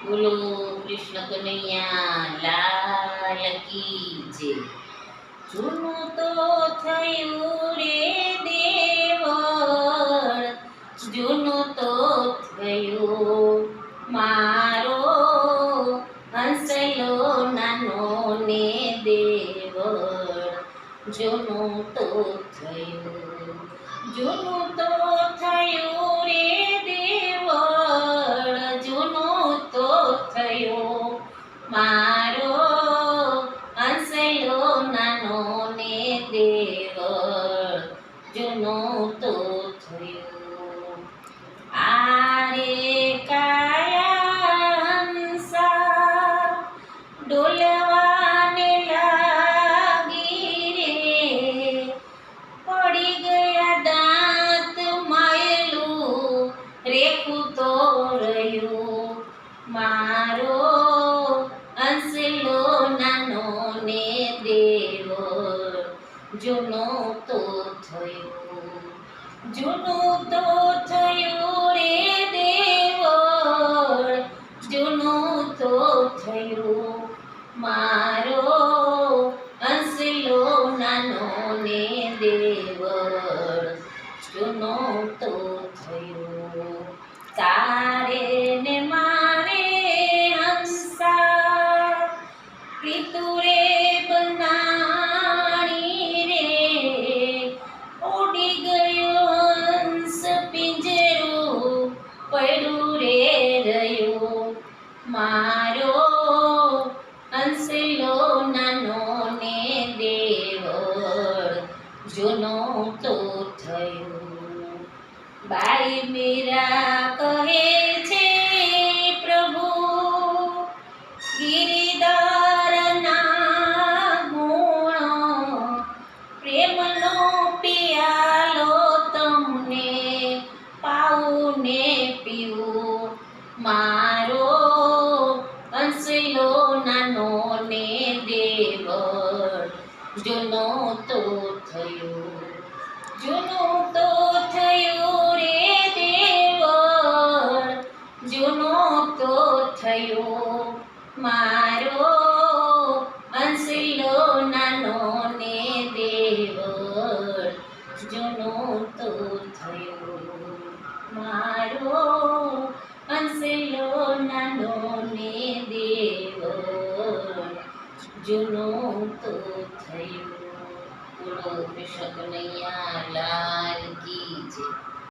બોલો કૃષ્ણ કનૈયા લાલ કી જય। જૂનું તો થયું રે દેવળ, જૂનું તો થયું મારો હંસલો નાનો ને દેવળ, જૂનું તો થયું, જૂનું તો થયું રે દેવળ, જૂનું તો થયું મારો હંસલો નાનો ને દેવળ, જૂનું તો થયું। આરે કાયા હંસા ડોલવાને લાગી રે, પડી ગયા દાંત માયલું રેખું તો રહ્યું મારો હંસલો નાનો ને દેવળ, જૂનું તો થયું, જૂનું તો થયું રે દેવળ, જૂનું તો થયું મારો હંસલો નાનો ને દેવળ, જૂનું તો થયું। તારે ને મારે હંસા પિતુરે બંધાણી રે, ઉડી ગયો હંસ પિંજરું પડ્યું રે રહ્યું મારો હંસલો નાનો ને દેવળ, જૂનું તો થયું। બાઈ મીરા કહે છે પ્રભુ ગિરિધરના ગુણ, પ્રેમનો પિયાલો તમને પાવું ને પીવું મારો હંસલો નાનો ને દેવળ, જૂનું તો થયું, જૂનું તો થયું રે દેવળ, જૂનું તો થયું મારો હંસલો નાનો ને દેવળ, જૂનું તો થયું મારો હંસલો નાનો ને દેવળ, જૂનું તો થયું। બોલો કૃષ્ણ કનૈયા લાલ કી જય।